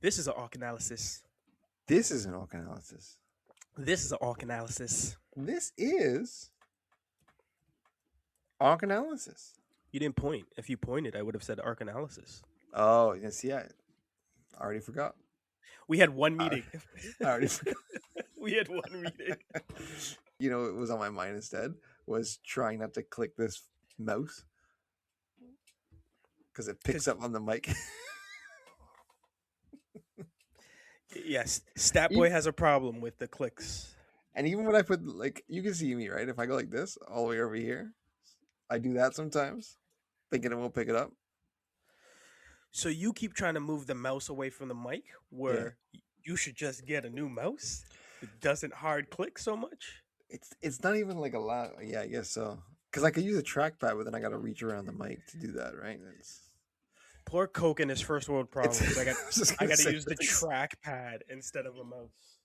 This is an ARC analysis. This is an ARC analysis. This is an ARC analysis. This is ARC analysis. You didn't point. If you pointed, I would have said ARC analysis. Oh, yes, yeah. I already forgot. We had one meeting. I already forgot. We had one meeting. You know, what was on my mind instead was trying not to click this mouse because it picks up on the mic. Yes, Statboy has a problem with the clicks. And even when I put, like, you can see me, right? If I go like this all the way over here, I do that sometimes, thinking it won't pick it up. So you keep trying to move the mouse away from the mic where you should just get a new mouse. It doesn't hard click so much. It's not even like a lot. Yeah, I guess so. Because I could use a trackpad, but then I got to reach around the mic to do that, right? Poor Coke and his first world problems. I got to use the this. trackpad instead of a mouse.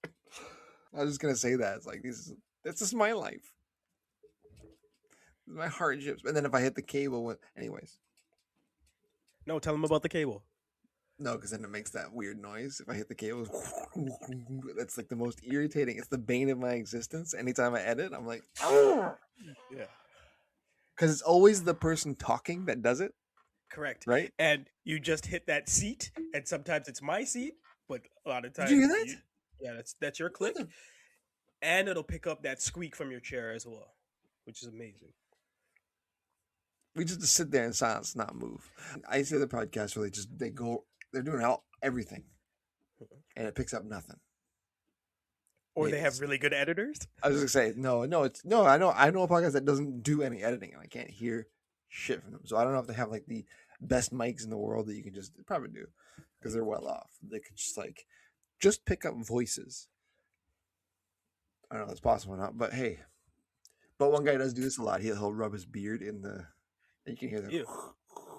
I was just gonna say that. It's like this is my life. This is my hardships. And then if I hit the cable, anyways. No, tell him about the cable. No, because then it makes that weird noise. If I hit the cable, that's like the most irritating. It's the bane of my existence. Anytime I edit, I'm like, yeah, because it's always the person talking that does it. Correct. Right. And you just hit that seat, and sometimes it's my seat, but a lot of times, did you hear that? That's your click, and it'll pick up that squeak from your chair as well, which is amazing. We just sit there in silence, not move. I say the podcast where they're doing everything, and it picks up nothing. Or they have really good editors. I was gonna say no. I know a podcast that doesn't do any editing, and I can't hear shit from them. So I don't know if they have like the best mics in the world that you can probably do because they're well off. They could just pick up voices. I don't know if that's possible or not, but hey. But one guy does do this a lot. He'll rub his beard in the. And you can hear them.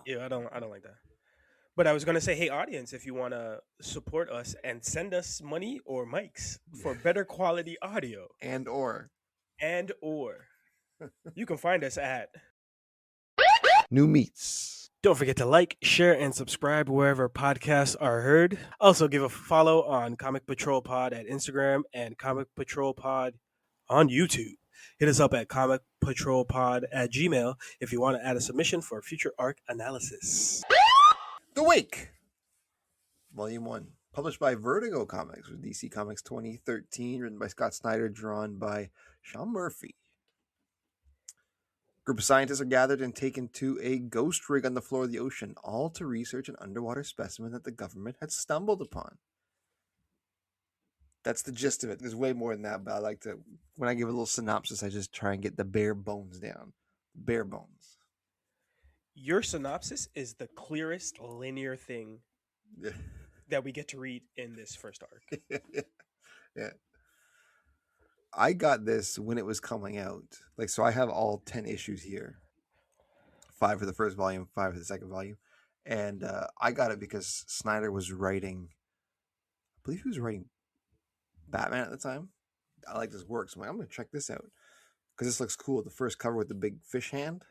Yeah, I don't like that. But I was gonna say, hey, audience, if you want to support us and send us money or mics for better quality audio, and or, you can find us at New Meats. Don't forget to like, share, and subscribe wherever podcasts are heard. Also, give a follow on Comic Patrol Pod at Instagram and Comic Patrol Pod on YouTube. Hit us up at comicpatrolpod@gmail.com if you want to add a submission for a future ARC analysis. The Wake, Volume 1, published by Vertigo Comics with DC Comics 2013, written by Scott Snyder, drawn by Sean Murphy. A group of scientists are gathered and taken to a ghost rig on the floor of the ocean, all to research an underwater specimen that the government had stumbled upon. That's the gist of it. There's way more than that, but I like to, when I give a little synopsis, I just try and get the bare bones down. Bare bones. Your synopsis is the clearest linear thing that we get to read in this first arc. Yeah. I got this when it was coming out. So I have all 10 issues here. 5 for the first volume, 5 for the second volume. And I got it because Snyder was writing, I believe he was writing Batman at the time. I like this work, so I'm like, I'm going to check this out. Because this looks cool. The first cover with the big fish hand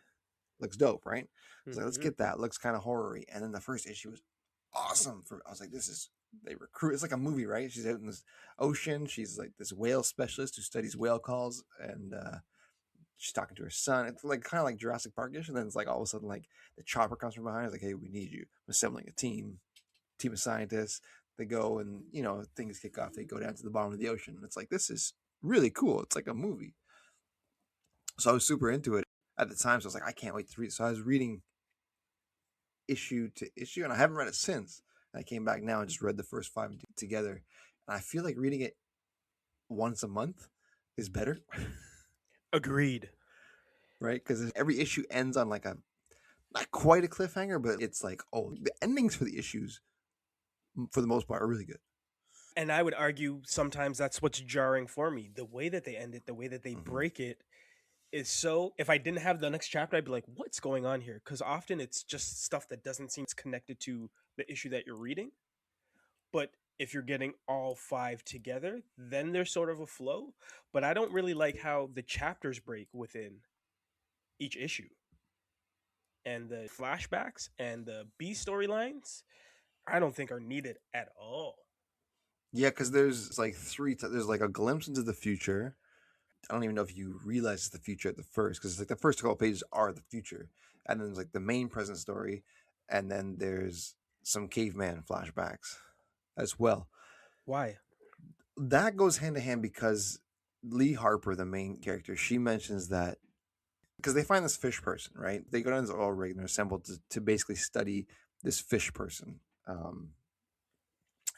looks dope, right? So let's get that. Looks kind of horror-y. And then the first issue was awesome. I was like, they recruit. It's like a movie, right? She's out in this ocean. She's like this whale specialist who studies whale calls, and she's talking to her son. It's like kind of like Jurassic Park-ish. And then it's like all of a sudden, like the chopper comes from behind. It's like, hey, we need you. I'm assembling a team of scientists. They go and things kick off. They go down to the bottom of the ocean. And it's like, this is really cool. It's like a movie. So I was super into it at the time. So I was like, I can't wait to read it. So I was reading issue to issue, and I haven't read it since. I came back now and just read the first 5 together. And I feel like reading it once a month is better. Agreed. Right? Because every issue ends on like not quite a cliffhanger, but it's like, the endings for the issues, for the most part, are really good. And I would argue sometimes that's what's jarring for me. The way that they end it, the way that they break it is so... If I didn't have the next chapter, I'd be like, what's going on here? Because often it's just stuff that doesn't seem connected to the issue that you're reading. But if you're getting all 5 together, then there's sort of a flow. But I don't really like how the chapters break within each issue. And the flashbacks and the B storylines, I don't think are needed at all. Yeah, because there's like there's like a glimpse into the future. I don't even know if you realize it's the future at the first, because like the first couple of pages are the future, and then there's like the main present story, and then there's some caveman flashbacks as well. Why? That goes hand in hand because Lee Harper, the main character, she mentions that because they find this fish person, right? They go down to this oil rig and they're assembled to basically study this fish person. Um,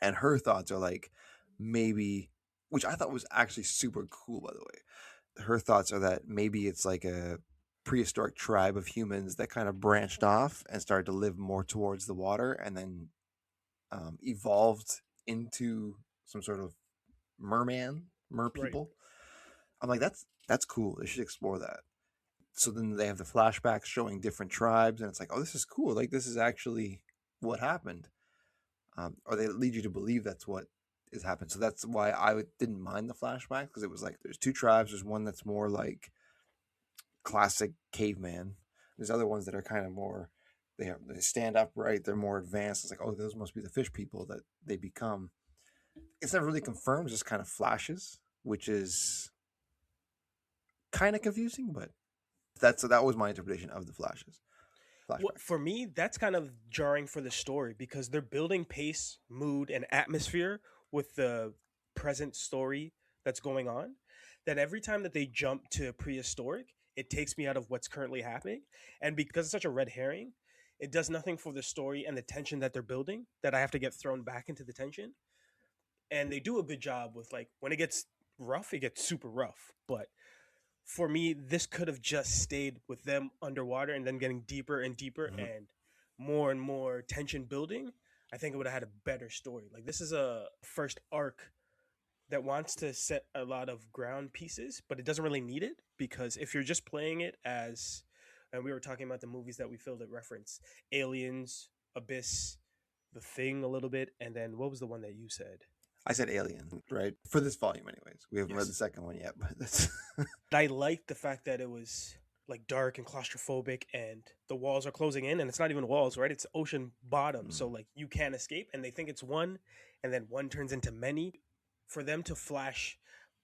and her thoughts are like maybe, which I thought was actually super cool, by the way. Her thoughts are that maybe it's like a prehistoric tribe of humans that kind of branched off and started to live more towards the water and then evolved into some sort of mer Right. people. I'm like, that's cool. They should explore that. So then they have the flashbacks showing different tribes, and it's like, oh, this is cool. Like this is actually what happened, or they lead you to believe that's what has happened. So that's why didn't mind the flashback, because it was like there's two tribes. There's one that's more like classic caveman. There's other ones that are kind of more they stand upright. They're more advanced. It's like, oh, those must be the fish people that they become. It's never really confirmed. It's just kind of flashes, which is kind of confusing, but that was my interpretation of the What flashbacks. for me, that's kind of jarring for the story because they're building pace, mood, and atmosphere with the present story that's going on. That every time that they jump to prehistoric, it takes me out of what's currently happening. And because it's such a red herring, it does nothing for the story and the tension that they're building that I have to get thrown back into the tension. And they do a good job with like when it gets rough, it gets super rough. But for me, this could have just stayed with them underwater and then getting deeper and deeper Mhm. and more tension building. I think it would have had a better story. Like this is a first arc that wants to set a lot of ground pieces, but it doesn't really need it because if you're just playing it as, and we were talking about the movies that we filled at reference, Aliens, Abyss, The Thing a little bit, and then what was the one that you said? I said Alien, right? For this volume, anyways. We haven't read the Yes. second one yet, but that's I liked the fact that it was like dark and claustrophobic and the walls are closing in and it's not even walls, right? It's ocean bottom. So like you can't escape and they think it's one and then one turns into many. For them to flash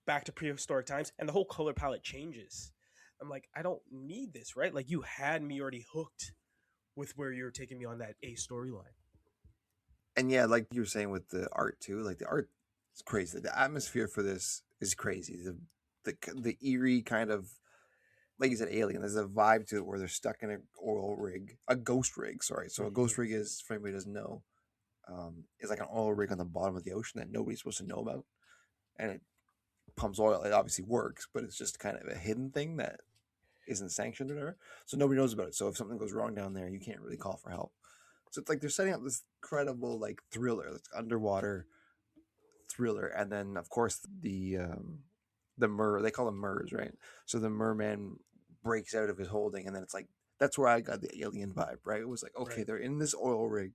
back to prehistoric times and the whole color palette changes. I'm like, I don't need this, right? Like you had me already hooked with where you're taking me on that A storyline. and yeah, like you were saying with the art too. Like the art is crazy. The atmosphere for this is crazy. The eerie kind of, like you said, Alien. There's a vibe to it where they're stuck in an oil rig, a ghost rig. Sorry, so a Mm-hmm. ghost rig is, for anybody who doesn't know, is like an oil rig on the bottom of the ocean that nobody's supposed to know about, and it pumps oil. It obviously works, but it's just kind of a hidden thing that isn't sanctioned or whatever. So nobody knows about it. So if something goes wrong down there, you can't really call for help. So it's like they're setting up this incredible like thriller, like underwater thriller, and then of course the mer, they call them mers, right? So the merman breaks out of his holding, and then it's like that's where I got the alien vibe, right? It was like, okay, Right. they're in this oil rig,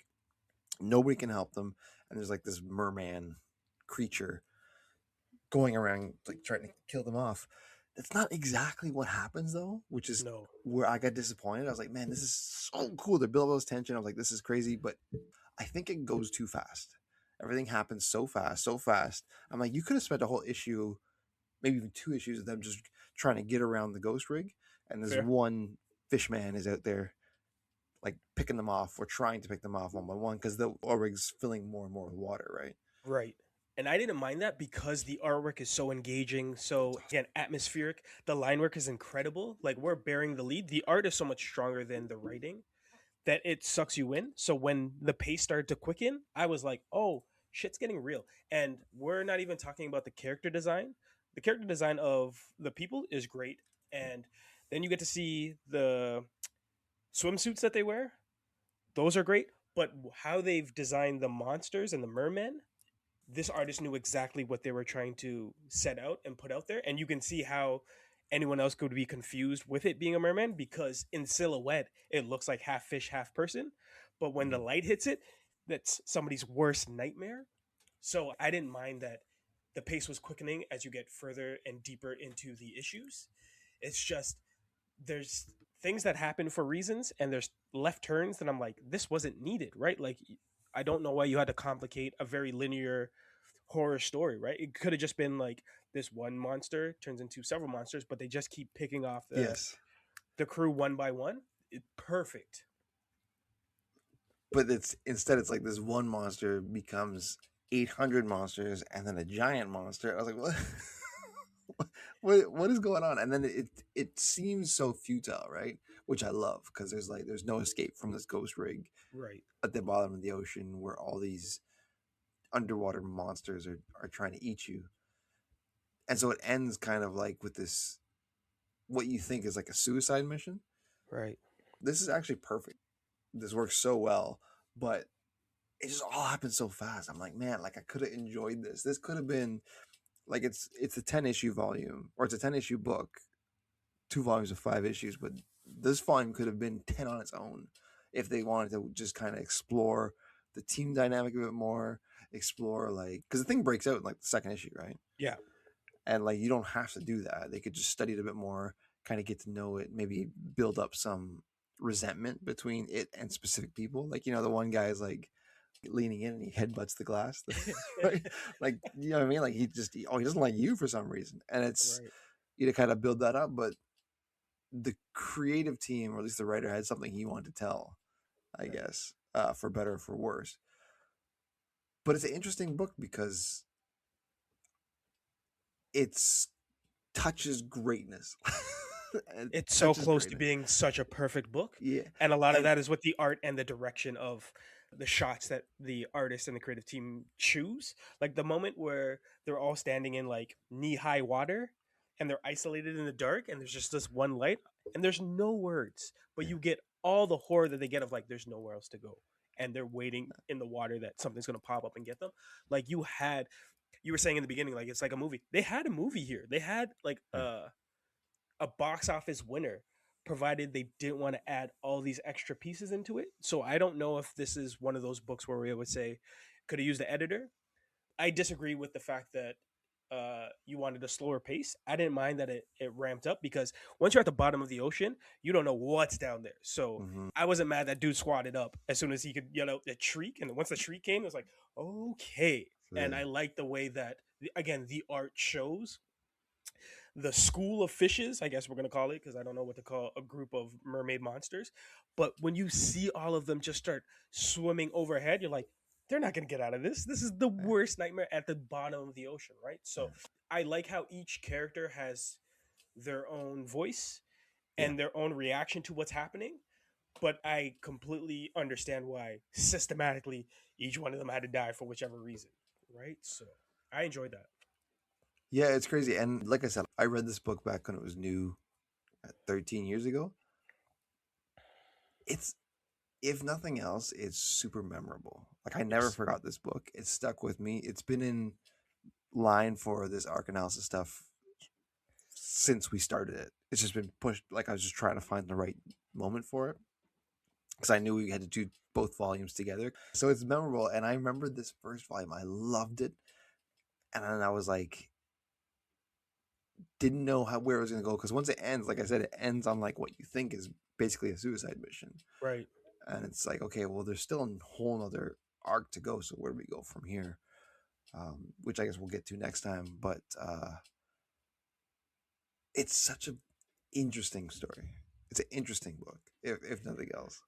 nobody can help them, and there's like this merman creature going around like trying to kill them off. That's not exactly what happens though, which is No. where I got disappointed. I was like, man, this is so cool. They're building all this tension. I was like, this is crazy, but I think it goes too fast. Everything happens so fast, so fast. I'm like, you could have spent a whole issue, maybe even two issues of them just trying to get around the ghost rig, and this Fair. one fish man is out there like picking them off or trying to pick them off one by one because the oil rig's filling more and more with water, right? Right. And I didn't mind that because the artwork is so engaging, so again atmospheric. The line work is incredible. Like we're bearing the lead. The art is so much stronger than the writing that it sucks you in. So when the pace started to quicken, I was like, "Oh, shit's getting real." And we're not even talking about the character design. The character design of the people is great, and then you get to see the swimsuits that they wear. Those are great, but how they've designed the monsters and the mermen, this artist knew exactly what they were trying to set out and put out there, and you can see how anyone else could be confused with it being a merman because in silhouette it looks like half fish half person, but when the Mm. light hits it, that's somebody's worst nightmare. So I didn't mind that the pace was quickening as you get further and deeper into the issues. It's just there's things that happen for reasons and there's left turns that I'm like, this wasn't needed, right? Like I don't know why you had to complicate a very linear horror story, right? It could have just been like this one monster turns into several monsters, but they just keep picking off Yes, the crew one by one. Perfect. but it's instead it's like this one monster becomes 800 monsters and then a giant monster. I was like, what? What is going on? And then it seems so futile, right? Which I love because there's no escape from this ghost rig Right. at the bottom of the ocean where all these underwater monsters are trying to eat you. And so it ends kind of like with this what you think is like a suicide mission. Right. This is actually perfect. This works so well, but it just all happened so fast. I'm like, man, like I could have enjoyed this. This could have been like it's a 10-issue volume or it's a 10-issue book, two volumes of 5 issues, but this volume could have been 10 on its own if they wanted to just kind of explore the team dynamic a bit more, explore like because the thing breaks out in like the second issue, right? Yeah. And like you don't have to do that. They could just study it a bit more, kind of get to know it, maybe build up some resentment between it and specific people. Like the one guy is like leaning in and he headbutts the glass, right? Like you know what I mean? Like he doesn't like you for some reason, and it's Right. you to kind of build that up. But the creative team, or at least the writer, had something he wanted to tell, I Right. guess, for better or for worse. But it's an interesting book because it's touches greatness. It It's so touches close to greatness. being such a perfect book. Yeah. And a lot of And that is with the art and the direction of the shots that the artist and the creative team choose. Like the moment where they're all standing in like knee high water and they're isolated in the dark and there's just this one light and there's no words, but yeah, you get all the horror that they get of like there's nowhere else to go. And they're waiting in the water that something's gonna pop up and get them. Like you were saying in the beginning, like it's like a movie. They had a movie here. They had like yeah, a box office winner, provided they didn't want to add all these extra pieces into it. So I don't know if this is one of those books where we would say could have used the editor. I disagree with the fact that you wanted a slower pace. I didn't mind that it ramped up because once you're at the bottom of the ocean, you don't know what's down there. So hmm I wasn't mad that dude squatted up as soon as he could yell out the shriek. And once the shriek came, it was like, okay. And yeah, I like the way that, again, the art shows the school of fishes, I guess we're going to call it, because I don't know what to call a group of mermaid monsters. But when you see all of them just start swimming overhead, you're like, they're not going to get out of this. This is the yeah, worst nightmare at the bottom of the ocean, right? yeah, So I like how each character has their own voice yeah. and their own reaction to what's happening. But I completely understand why systematically each one of them had to die for whichever reason, right? So I enjoyed that. Yeah, it's crazy. And like I said, I read this book back when it was new 13 years ago. It's, if nothing else, it's super memorable. Like, I never Yes. forgot this book. It stuck with me. It's been in line for this arc analysis stuff since we started it. It's just been pushed. Like, I was just trying to find the right moment for it because I knew we had to do both volumes together. So it's memorable. And I remember this first volume, I loved it. And then I was like, didn't know where it was going to go because once it ends, like I said, it ends on like what you think is basically a suicide mission, Right. and it's like, okay, well, there's still a whole other arc to go. So where do we go from here? Which I guess we'll get to next time. But it's such an interesting story. It's an interesting book, if nothing else.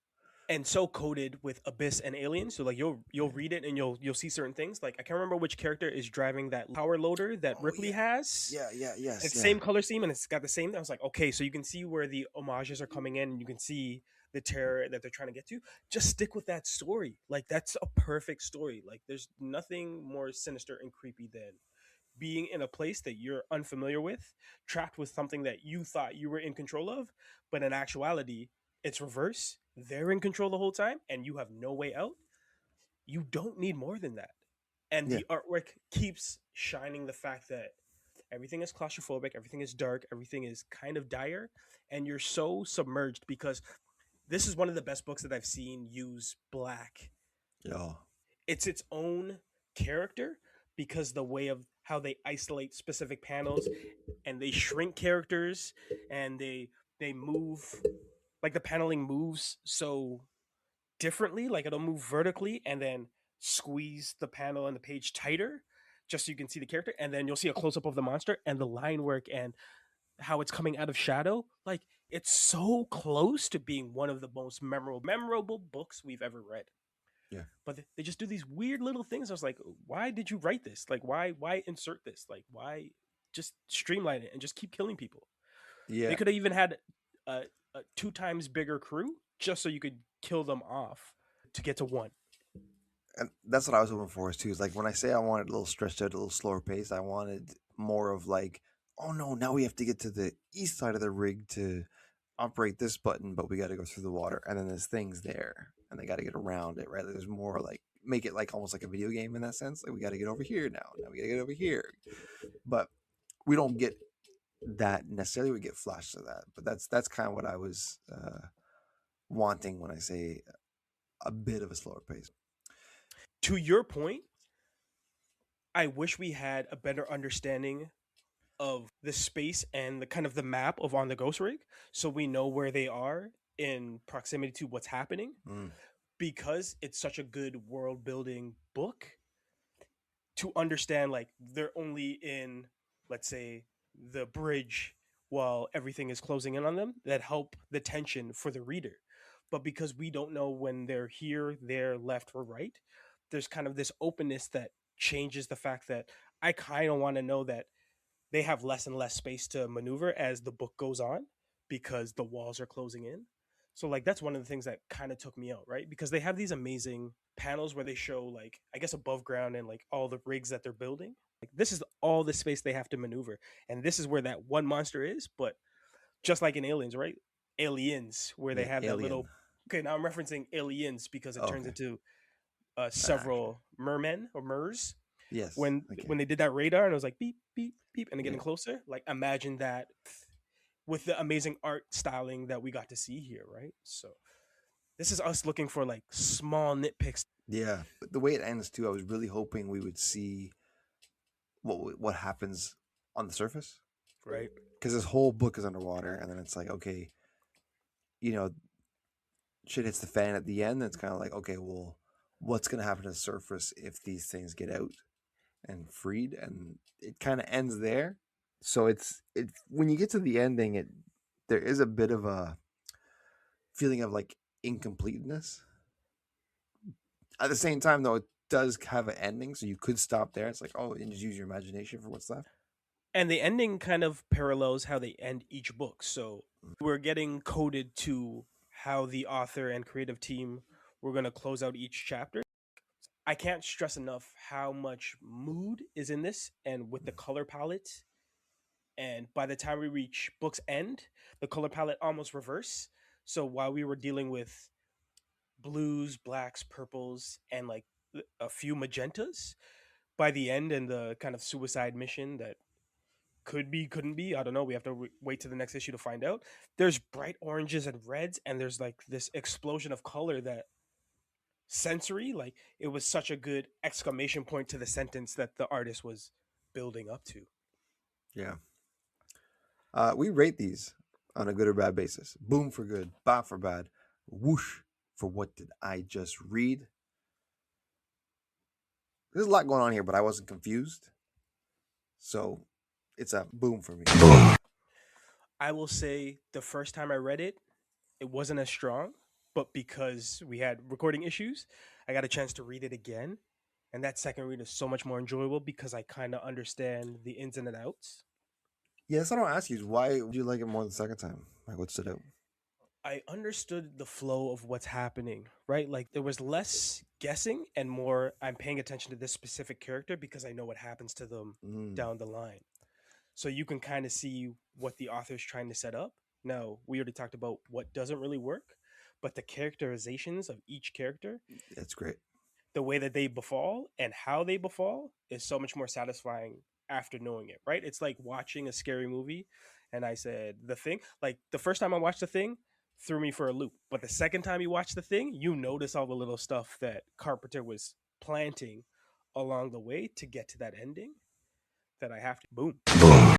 And so coded with abyss and aliens, so like you'll Yeah. read it and you'll see certain things. Like I can't remember which character is driving that power loader that Oh Ripley yeah, has. yeah, yeah, yes, It's yeah, same color scheme and it's got the same. I was like, okay, so you can see where the homages are coming in and you can see the terror that they're trying to get to. Just stick with that story. Like that's a perfect story. Like there's nothing more sinister and creepy than being in a place that you're unfamiliar with, trapped with something that you thought you were in control of, but in actuality, it's reverse. They're in control the whole time and you have no way out. You don't need more than that. And yeah, the artwork keeps shining the fact that everything is claustrophobic, everything is dark, everything is kind of dire, and you're so submerged because this is one of the best books that I've seen use black. yeah, It's its own character because the way of how they isolate specific panels and they shrink characters and they move, like the paneling moves so differently, like it'll move vertically and then squeeze the panel and the page tighter just so you can see the character, and then you'll see a close up of the monster and the line work and how it's coming out of shadow. Like it's so close to being one of the most memorable books we've ever read. Yeah. But they just do these weird little things. I was like, why did you write this? Like, why insert this? Like, why just streamline it and just keep killing people? They Yeah. could have even had a 2 times bigger crew just so you could kill them off to get to one. And that's what I was hoping for too. Is like when I say I wanted a little stretched out, a little slower pace, I wanted more of like, oh no, now we have to get to the east side of the rig to operate this button, but we got to go through the water, and then there's things there, and they got to get around it. Right? There's more like make it like almost like a video game in that sense. Like we got to get over here now. Now we got to get over here, but we don't get that necessarily. We get flashes of that, but that's kind of what I was wanting when I say a bit of a slower pace. To your point, I wish we had a better understanding of the space and the kind of the map of on the ghost rig so we know where they are in proximity to what's happening, Mm. because it's such a good world building book to understand like they're only in, let's say, the bridge while everything is closing in on them, that help the tension for the reader. But because we don't know when they're here, there, left, or right, there's kind of this openness that changes the fact that I kind of want to know that they have less and less space to maneuver as the book goes on because the walls are closing in. So like that's one of the things that kind of took me out, right? Because they have these amazing panels where they show like I guess above ground and like all the rigs that they're building. Like this is all the space they have to maneuver, and this is where that one monster is. But just like in Aliens, right? Aliens, where they Yeah, have that Alien. little. Okay, now I'm referencing Aliens because it Oh, turns okay. into Okay. several mermen or mers Yes. when Okay. when they did that radar and it was like beep beep beep and they're Yeah. getting closer. Like imagine that with the amazing art styling that we got to see here, right? So this is us looking for like small nitpicks, Yeah. But the way it ends too, I was really hoping we would see what happens on the surface, right? because this whole book is underwater, and then it's like, okay, you know, shit hits the fan at the end. And it's kind of like, okay, well, what's gonna happen to the surface if these things get out and freed? And it kind of ends there. So it when you get to the ending, it there is a bit of a feeling of like incompleteness. At the same time, though, it does have an ending, so you could stop there. It's like, oh, and just use your imagination for what's left. And the ending kind of parallels how they end each book. So we're getting coded to how the author and creative team were going to close out each chapter. I can't stress enough how much mood is in this and with the color palette. And by the time we reach book's end, the color palette almost reverse. So while we were dealing with blues, blacks, purples, and like a few magentas, by the end and the kind of suicide mission that could be, couldn't be, I don't know. We have to wait to the next issue to find out. There's bright oranges and reds, and there's like this explosion of color that sensory, like it was such a good exclamation point to the sentence that the artist was building up to. Yeah. We rate these on a good or bad basis. Boom for good, ba for bad, whoosh for what did I just read. There's a lot going on here, but I wasn't confused. So it's a boom for me. I will say the first time I read it, it wasn't as strong, but because we had recording issues, I got a chance to read it again. And that second read is so much more enjoyable because I kind of understand the ins and outs. Yeah, that's what I want to ask you is why would you like it more the second time? Like, what stood out? I understood the flow of what's happening, right? Like there was less guessing and more I'm paying attention to this specific character because I know what happens to them Mm. down the line. So you can kind of see what the author's trying to set up. Now, we already talked about what doesn't really work, but the characterizations of each character, That's great. the way that they befall and how they befall is so much more satisfying after knowing it, right? It's like watching a scary movie and I said The Thing, like the first time I watched The Thing threw me for a loop, but the second time you watch The Thing, you notice all the little stuff that Carpenter was planting along the way to get to that ending that I have to boom.